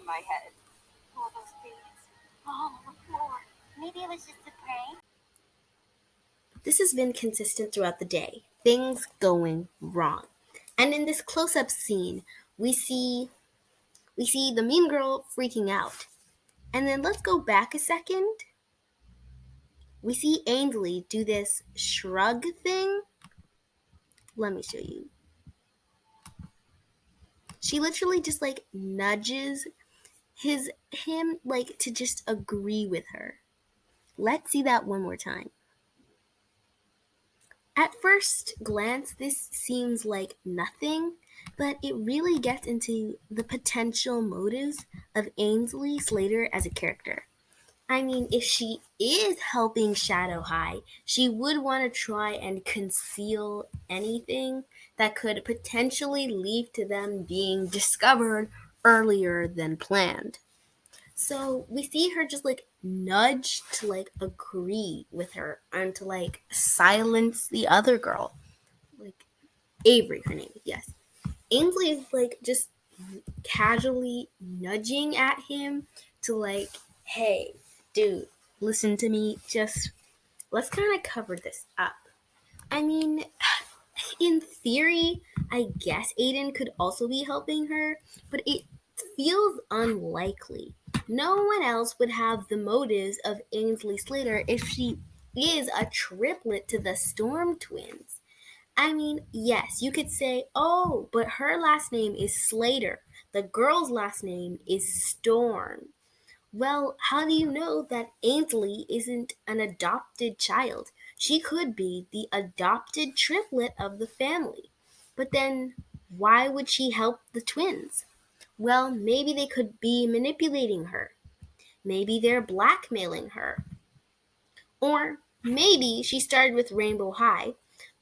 my head. Who are those things? Oh, look more. Maybe it was just a prank. This has been consistent throughout the day. Things going wrong. And in this close-up scene, we see the mean girl freaking out. And then let's go back a second. We see Ainsley do this shrug thing. Let me show you. She literally just like nudges him like to just agree with her. Let's see that one more time. At first glance, this seems like nothing, but it really gets into the potential motives of Ainsley Slater as a character. I mean, if she is helping Shadow High, she would want to try and conceal anything that could potentially lead to them being discovered earlier than planned. So we see her just like nudge to like agree with her and to like silence the other girl. Like Avery, her name, yes. Ainsley is like just casually nudging at him to like, hey, dude, listen to me. Just let's kind of cover this up. I mean, in theory, I guess Aiden could also be helping her, but it feels unlikely. No one else would have the motives of Ainsley Slater if she is a triplet to the Storm twins. I mean, yes, you could say, oh, but her last name is Slater. The girl's last name is Storm. Well, how do you know that Ainsley isn't an adopted child? She could be the adopted triplet of the family. But then, why would she help the twins? Well, maybe they could be manipulating her. Maybe they're blackmailing her. Or maybe she started with Rainbow High,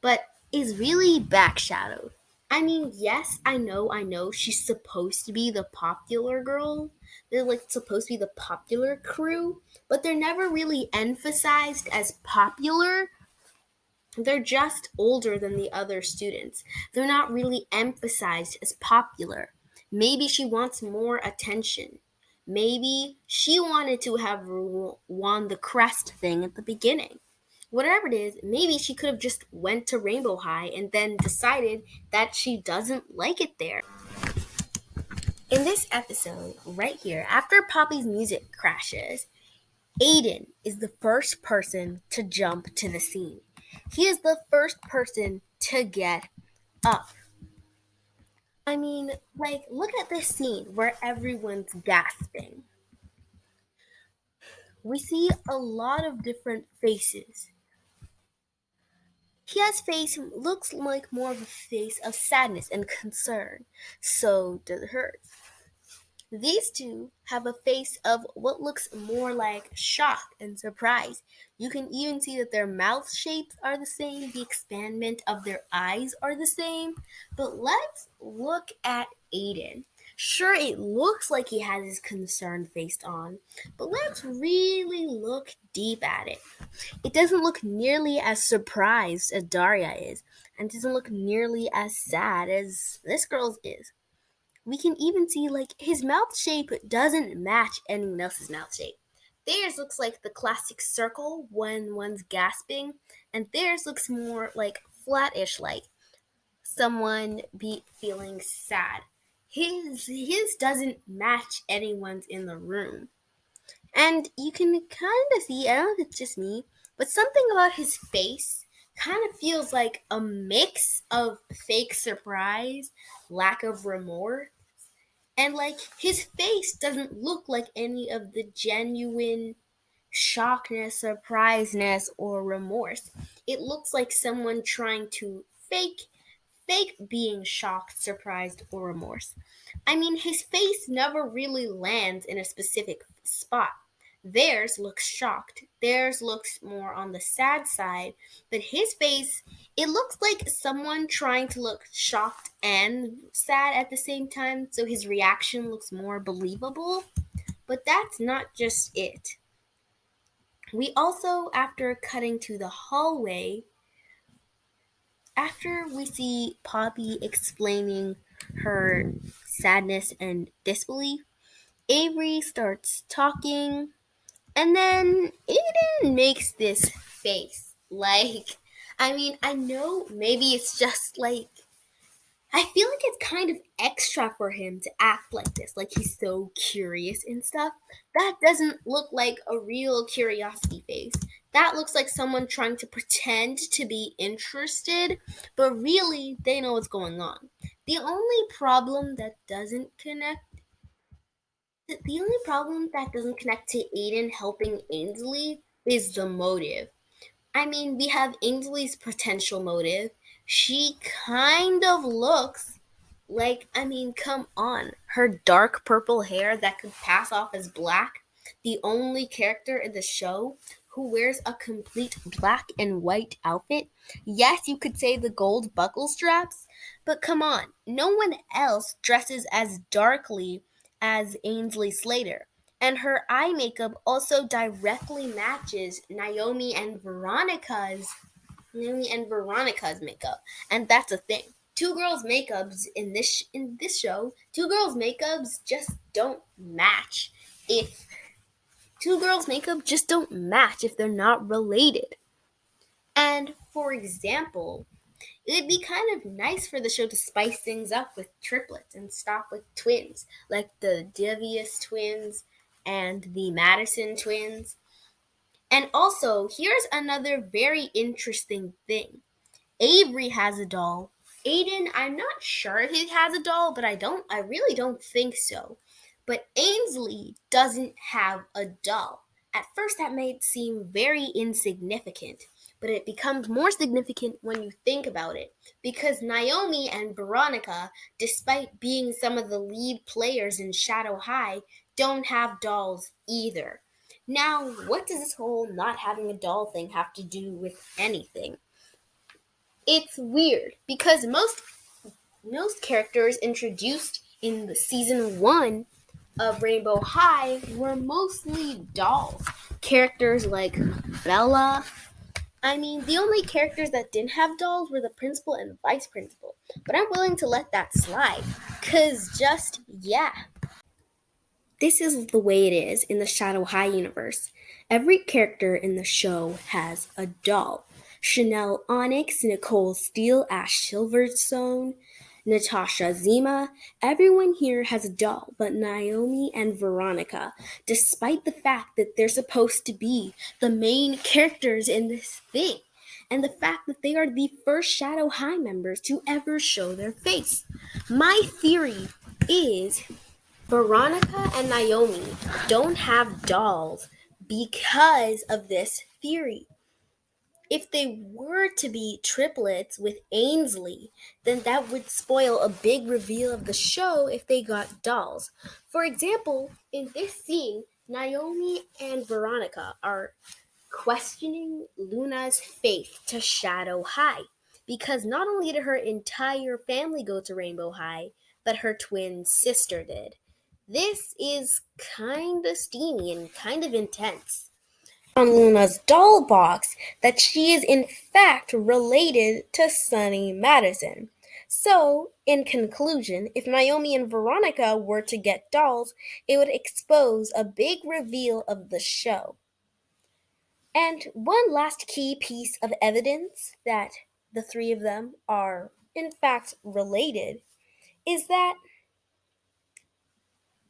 but is really backshadowed. I mean, yes, I know, she's supposed to be the popular girl. They're like supposed to be the popular crew, but they're never really emphasized as popular. They're just older than the other students. They're not really emphasized as popular. Maybe she wants more attention. Maybe she wanted to have won the crest thing at the beginning. Whatever it is, maybe she could have just went to Rainbow High and then decided that she doesn't like it there. In this episode, right here, after Poppy's music crashes, Aiden is the first person to jump to the scene. He is the first person to get up. I mean, like, look at this scene where everyone's gasping. We see a lot of different faces. His face looks like more of a face of sadness and concern. So does hers. These two have a face of what looks more like shock and surprise. You can even see that their mouth shapes are the same, the expandment of their eyes are the same. But let's look at Aiden. Sure, it looks like he has his concerned face on, but let's really look deep at it. It doesn't look nearly as surprised as Daria is, and doesn't look nearly as sad as this girl's is. We can even see like his mouth shape doesn't match anyone else's mouth shape. Theirs looks like the classic circle when one's gasping, and theirs looks more like flattish, like someone be feeling sad. His doesn't match anyone's in the room. And you can kind of see, I don't know if it's just me, but something about his face kind of feels like a mix of fake surprise, lack of remorse, and like his face doesn't look like any of the genuine shockness, surpriseness, or remorse. It looks like someone trying to fake being shocked, surprised, or remorse. I mean, his face never really lands in a specific spot. Theirs looks shocked. Theirs looks more on the sad side. But his face, it looks like someone trying to look shocked and sad at the same time. So his reaction looks more believable. But that's not just it. We also, after cutting to the hallway, after we see Poppy explaining her sadness and disbelief, Avery starts talking, and then Aiden makes this face. I know maybe it's just I feel like it's kind of extra for him to act like this, like he's so curious and stuff. That doesn't look like a real curiosity face. That looks like someone trying to pretend to be interested, but really they know what's going on. The only problem that doesn't connect the only problem that doesn't connect to Aiden helping Ainsley is the motive. We have Ainsley's potential motive. She kind of looks come on. Her dark purple hair that could pass off as black. The only character in the show who wears a complete black and white outfit. Yes, you could say the gold buckle straps, but come on. No one else dresses as darkly as Ainsley Slater. And her eye makeup also directly matches Naomi and Veronica's makeup. And that's a thing. Two girls' makeups in this show, two girls' makeups just don't match if two girls' makeup just don't match if they're not related. And for example, it would be kind of nice for the show to spice things up with triplets and stop with twins, like the Devious twins and the Madison twins. And also, here's another very interesting thing. Avery has a doll. Aiden, I'm not sure if he has a doll, but I really don't think so. But Ainsley doesn't have a doll. At first that may seem very insignificant, but it becomes more significant when you think about it. Because Naomi and Veronica, despite being some of the lead players in Shadow High, don't have dolls either. Now, what does this whole not having a doll thing have to do with anything? It's weird because most characters introduced in the season 1 of Rainbow High were mostly dolls. Characters like Bella. The only characters that didn't have dolls were the principal and vice principal. But I'm willing to let that slide. Yeah. This is the way it is in the Shadow High universe. Every character in the show has a doll. Chanel Onyx, Nicole Steele, Ash Silverstone, Natasha Zima. Everyone here has a doll, but Naomi and Veronica, despite the fact that they're supposed to be the main characters in this thing, and the fact that they are the first Shadow High members to ever show their face. My theory is Veronica and Naomi don't have dolls because of this theory. If they were to be triplets with Ainsley, then that would spoil a big reveal of the show if they got dolls. For example, in this scene, Naomi and Veronica are questioning Luna's faith to Shadow High because not only did her entire family go to Rainbow High, but her twin sister did. This is kind of steamy and kind of intense. On Luna's doll box that she is in fact related to Sunny Madison. So, in conclusion, if Naomi and Veronica were to get dolls, it would expose a big reveal of the show. And one last key piece of evidence that the three of them are in fact related is that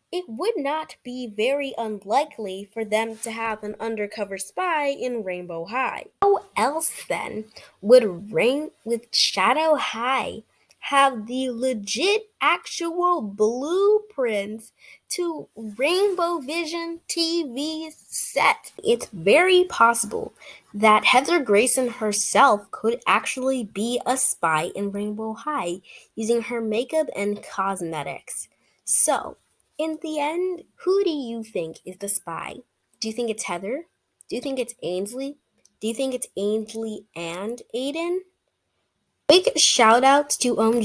it would not be very unlikely for them to have an undercover spy in Rainbow High. How else then would Shadow High have the legit actual blueprints to Rainbow Vision TV set? It's very possible that Heather Grayson herself could actually be a spy in Rainbow High using her makeup and cosmetics. So, in the end, who do you think is the spy? Do you think it's Heather? Do you think it's Ainsley? Do you think it's Ainsley and Aiden? Big shout outs to OMG